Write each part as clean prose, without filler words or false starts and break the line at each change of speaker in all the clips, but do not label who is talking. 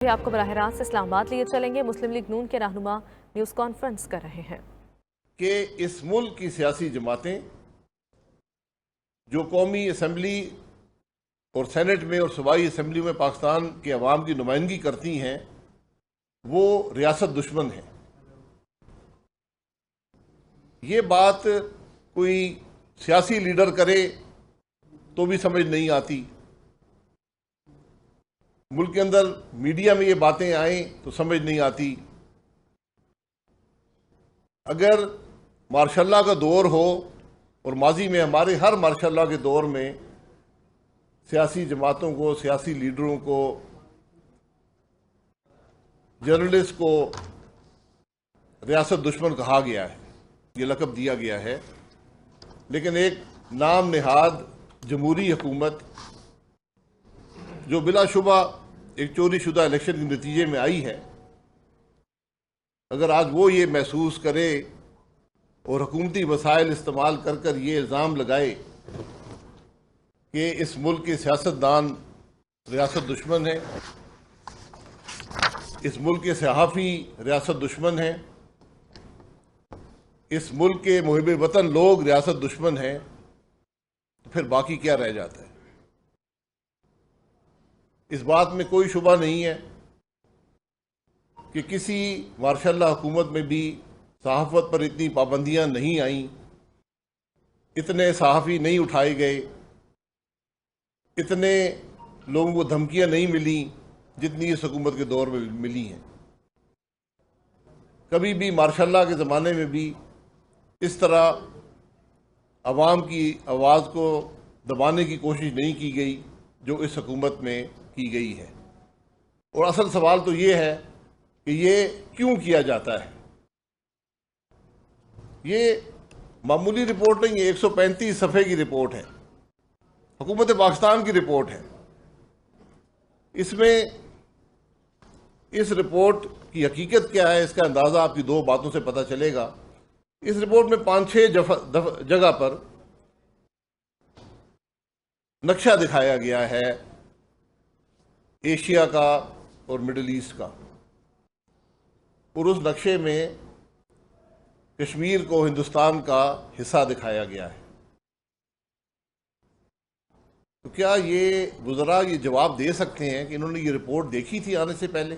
आपको बराह रास्त इस्लामाबाद लिए चलेंगे। मुस्लिम लीग नून के रहनुमा न्यूज़ कॉन्फ्रेंस कर रहे हैं
कि इस मुल्क की सियासी जमातें जो कौमी असम्बली और सेनेट में और सूबाई असम्बली में पाकिस्तान के अवाम की नुमाइंदगी करती हैं वो रियासत दुश्मन है। ये बात कोई सियासी लीडर करे तो भी समझ नहीं आती, मुल्क के अंदर मीडिया में ये बातें आएं तो समझ नहीं आती। अगर मार्शल का दौर हो और माजी में हमारे हर मार्शल के दौर में सियासी जमातों को, सियासी लीडरों को, जर्नलिस्ट को रियासत दुश्मन कहा गया है, ये लक़ब दिया गया है। लेकिन एक नाम नेहाद जमहूरी हुकूमत जो बिलाशुबा एक चोरी शुदा इलेक्शन के नतीजे में आई है, अगर आज वो ये महसूस करे और हुकूमती वसाइल इस्तेमाल कर कर ये इल्ज़ाम लगाए कि इस मुल्क के सियासतदान रियासत दुश्मन है, इस मुल्क के सहाफ़ी रियासत दुश्मन है, इस मुल्क के मुहिब वतन लोग रियासत दुश्मन हैं, तो फिर बाकी क्या रह जाता है? इस बात में कोई शुबा नहीं है कि किसी मार्शल हुकूमत में भी सहाफ़त पर इतनी पाबंदियां नहीं आईं, इतने सहाफ़ी नहीं उठाए गए, इतने लोगों को धमकियां नहीं मिली जितनी इस हुकूमत के दौर में मिली हैं। कभी भी मार्शल के ज़माने में भी इस तरह अवाम की आवाज़ को दबाने की कोशिश नहीं की गई जो इस हुकूमत में की गई है। और असल सवाल तो ये है कि ये क्यों किया जाता है। ये मामूली रिपोर्ट नहीं है, 135 सफ़े की रिपोर्ट है, हुकूमत पाकिस्तान की रिपोर्ट है। इसमें इस रिपोर्ट की हकीकत क्या है इसका अंदाज़ा आपकी दो बातों से पता चलेगा। इस रिपोर्ट में 5-6 जगह पर नक्शा दिखाया गया है एशिया का और मिडिल ईस्ट का, और उस नक्शे में कश्मीर को हिंदुस्तान का हिस्सा दिखाया गया है। तो क्या ये वज़रा ये जवाब दे सकते हैं कि इन्होंने ये रिपोर्ट देखी थी आने से पहले?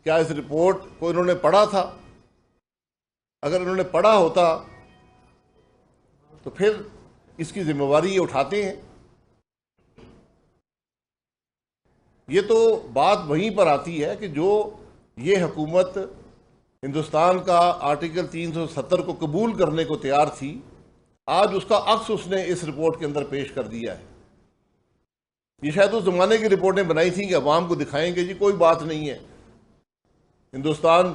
क्या इस रिपोर्ट को इन्होंने पढ़ा था? अगर इन्होंने पढ़ा होता तो फिर इसकी जिम्मेवारी ये उठाते हैं। ये तो बात वहीं पर आती है कि जो ये हुकूमत हिंदुस्तान का आर्टिकल 370 को कबूल करने को तैयार थी, आज उसका अक्स उसने इस रिपोर्ट के अंदर पेश कर दिया है। ये शायद उस जमाने की रिपोर्टें बनाई थी कि अवाम को दिखाएंगे जी कोई बात नहीं है, हिंदुस्तान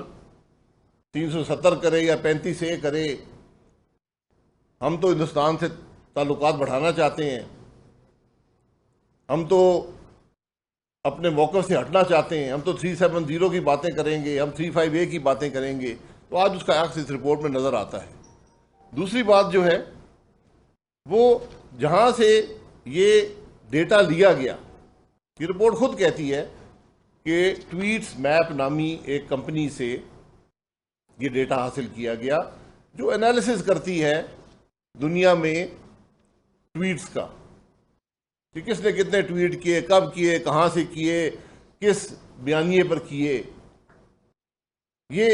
370 करे या 35A करे, हम तो हिंदुस्तान से ताल्लुकात बढ़ाना चाहते हैं, हम तो अपने मौक़िफ़ से हटना चाहते हैं, हम तो 370 की बातें करेंगे, हम 35A की बातें करेंगे। तो आज उसका अक्स इस रिपोर्ट में नज़र आता है। दूसरी बात जो है वो जहाँ से ये डेटा लिया गया, ये रिपोर्ट खुद कहती है कि ट्वीट्स मैप नामी एक कंपनी से ये डेटा हासिल किया गया जो एनालिसिस करती है दुनिया में ट्वीट्स का, कि किसने कितने ट्वीट किए, कब किए, कहाँ से किए, किस बयानिए पर किए। ये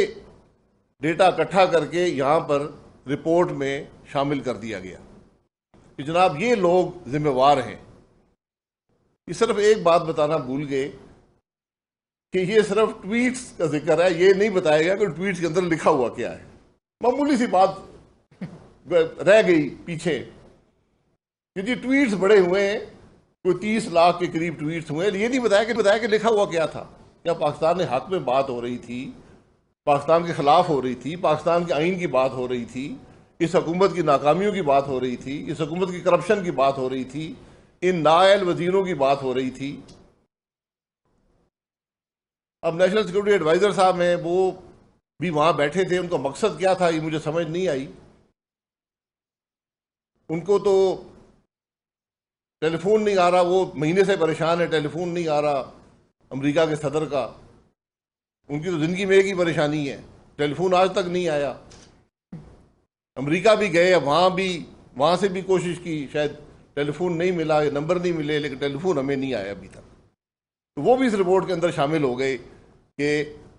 डेटा इकट्ठा करके यहाँ पर रिपोर्ट में शामिल कर दिया गया कि जनाब ये लोग जिम्मेवार हैं। ये सिर्फ एक बात बताना भूल गए कि ये सिर्फ ट्वीट्स का जिक्र है, ये नहीं बताया गया कि ट्वीट्स के अंदर लिखा हुआ क्या है। मामूली सी बात रह गई पीछे कि जी ट्वीट्स बड़े हुए हैं, कोई 30 लाख के करीब ट्वीट्स हुए, ये नहीं बताया कि लिखा हुआ क्या था। क्या पाकिस्तान के हक में बात हो रही थी, पाकिस्तान के खिलाफ हो रही थी, पाकिस्तान के आइन की बात हो रही थी, इस हुकूमत की नाकामियों की बात हो रही थी, इस हुकूमत की करप्शन की बात हो रही थी, इन नाअहल वजीरों की बात हो रही थी। अब नेशनल सिक्योरिटी एडवाइज़र साहब हैं, वो भी वहाँ बैठे थे, उनका मकसद क्या था ये मुझे समझ नहीं आई। उनको तो टेलीफोन नहीं आ रहा, वो महीने से परेशान है, टेलीफोन नहीं आ रहा अमेरिका के सदर का। उनकी तो ज़िंदगी में एक ही परेशानी है, टेलीफोन आज तक नहीं आया। अमेरिका भी गए, वहाँ से भी कोशिश की, शायद टेलीफोन नहीं मिला, नंबर नहीं मिले, लेकिन टेलीफोन हमें नहीं आया अभी तक। तो वो भी इस रिपोर्ट के अंदर शामिल हो गए कि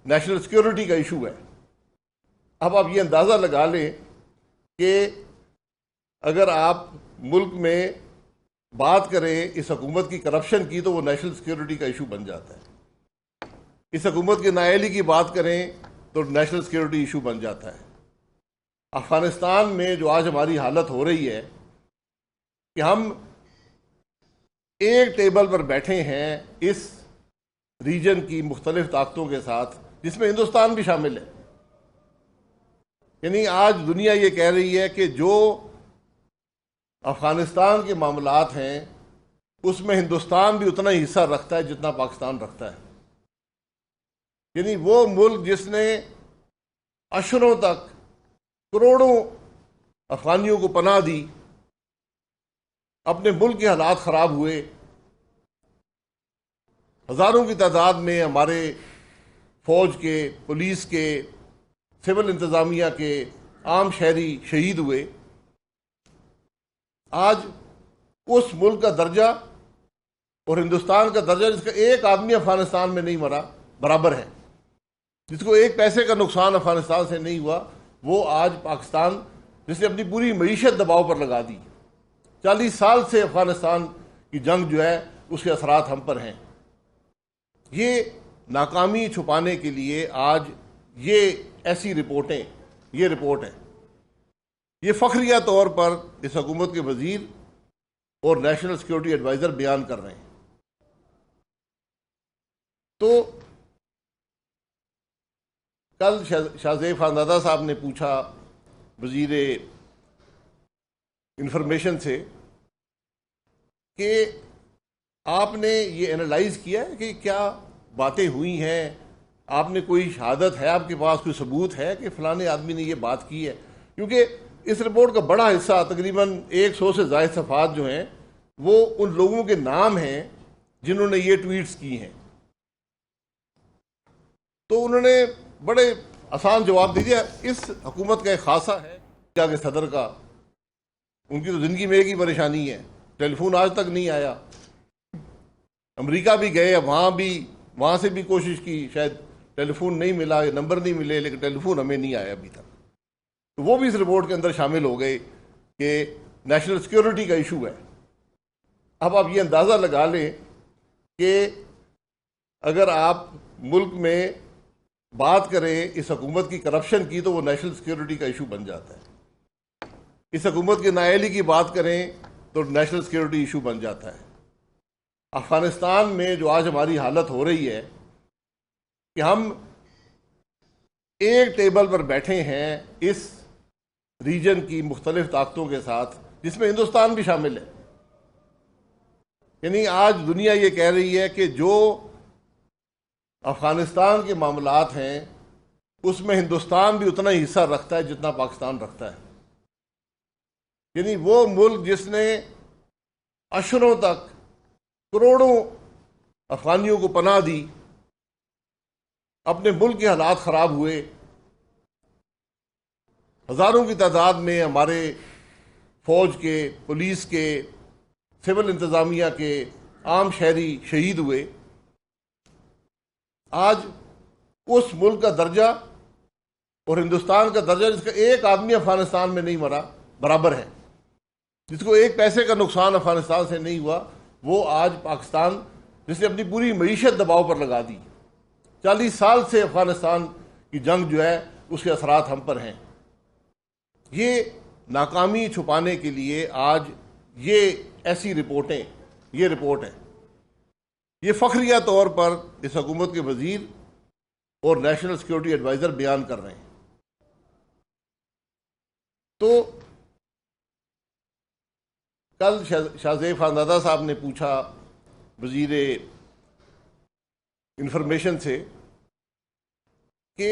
नेशनल सिक्योरिटी का इशू है। अब आप ये अंदाज़ा लगा लें कि अगर आप मुल्क में बात करें इस हुकूमत की करप्शन की, तो वो नेशनल सिक्योरिटी का इशू बन जाता है। इस हुकूमत की नाअहली की बात करें तो नेशनल सिक्योरिटी इशू बन जाता है। अफ़गानिस्तान में जो आज हमारी हालत हो रही है कि हम एक टेबल पर बैठे हैं इस रीजन की मुख्तलिफ ताकतों के साथ, जिसमें हिंदुस्तान भी शामिल है। यानी आज दुनिया ये कह रही है कि जो अफ़गानिस्तान के मामलात हैं उसमें हिंदुस्तान भी उतना ही हिस्सा रखता है जितना पाकिस्तान रखता है। यानी वो मुल्क जिसने अशरों तक करोड़ों अफगानियों को पनाह दी, अपने मुल्क के हालात ख़राब हुए, हज़ारों की तादाद में हमारे फ़ौज के, पुलिस के, सिविल इंतज़ामिया के, आम शहरी शहीद हुए। आज उस मुल्क का दर्जा और हिंदुस्तान का दर्जा, जिसका एक आदमी अफगानिस्तान में नहीं मरा, बराबर है। जिसको एक पैसे का नुकसान अफगानिस्तान से नहीं हुआ, वो आज पाकिस्तान, जिसने अपनी पूरी मईशत दबाव पर लगा दी। 40 साल से अफगानिस्तान की जंग जो है उसके असरात हम पर हैं। ये नाकामी छुपाने के लिए आज ये ऐसी रिपोर्टें, ये रिपोर्ट है, ये फखरिया तौर पर इस हुकूमत के वजीर और नेशनल सिक्योरिटी एडवाइज़र बयान कर रहे हैं। तो कल शाहज़ेब खानज़ादा साहब ने पूछा वजीर इंफॉर्मेशन से कि आपने ये एनालाइज किया है कि क्या बातें हुई हैं, आपने कोई शहादत है, आपके पास कोई सबूत है कि फ़लाने आदमी ने ये बात की है? क्योंकि इस रिपोर्ट का बड़ा हिस्सा, तकरीबन 100 से ज़ायद सफ़ात जो हैं, वो उन लोगों के नाम हैं जिन्होंने ये ट्वीट्स की हैं। तो उन्होंने बड़े आसान जवाब दे दिया। इस हुकूमत का एक खासा है अमेरिका के सदर का, उनकी तो ज़िंदगी में एक ही परेशानी है, टेलीफोन आज तक नहीं आया। अमेरिका भी गए, वहाँ से भी कोशिश की, शायद टेलीफोन नहीं मिला, नंबर नहीं मिले, लेकिन टेलीफोन हमें नहीं आया अभी तक। तो वो भी इस रिपोर्ट के अंदर शामिल हो गए कि नेशनल सिक्योरिटी का इशू है। अब आप ये अंदाज़ा लगा लें कि अगर आप मुल्क में बात करें इस हुकूमत की करप्शन की, तो वो नेशनल सिक्योरिटी का इशू बन जाता है। इस हुकूमत की नाअहली की बात करें तो नेशनल सिक्योरिटी इशू बन जाता है। अफ़गानिस्तान में जो आज हमारी हालत हो रही है कि हम एक टेबल पर बैठे हैं इस रीजन की मुख्तलिफ ताकतों के साथ, जिसमें हिंदुस्तान भी शामिल है। यानी आज दुनिया ये कह रही है कि जो अफ़गानिस्तान के मामलात हैं उसमें हिंदुस्तान भी उतना ही हिस्सा रखता है जितना पाकिस्तान रखता है। यानी वो मुल्क जिसने अशरों तक करोड़ों अफगानियों को पनाह दी, अपने मुल्क के हालात ख़राब हुए, हज़ारों की तादाद में हमारे फ़ौज के, पुलिस के, सिविल इंतज़ामिया के, आम शहरी शहीद हुए। आज उस मुल्क का दर्जा और हिंदुस्तान का दर्जा, जिसका एक आदमी अफगानिस्तान में नहीं मरा, बराबर है। जिसको एक पैसे का नुकसान अफगानिस्तान से नहीं हुआ, वो आज पाकिस्तान, जिसने अपनी पूरी मईशत दबाव पर लगा दी। 40 साल से अफगानिस्तान की जंग जो है उसके असरात हम पर हैं। ये नाकामी छुपाने के लिए आज ये ऐसी रिपोर्टें, ये रिपोर्ट है, ये फखरिया तौर पर इस हुकूमत के वजीर और नेशनल सिक्योरिटी एडवाइज़र बयान कर रहे हैं। तो कल शाहज़ेब खानज़ादा साहब ने पूछा वजीर इंफॉर्मेशन से कि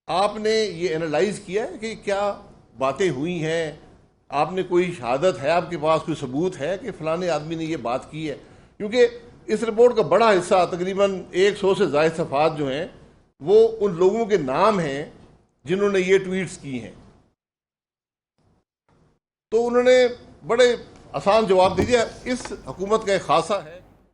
आपने ये एनालाइज किया है कि क्या बातें हुई हैं, आपने कोई शहादत है, आपके पास कोई सबूत है कि फलाने आदमी ने ये बात की है? क्योंकि इस रिपोर्ट का बड़ा हिस्सा, तकरीबन 100 से ज़ायद सफ़ात जो हैं, वो उन लोगों के नाम हैं जिन्होंने ये ट्वीट्स की हैं। तो उन्होंने बड़े आसान जवाब दे दिया। इस हुकूमत का एक खासा है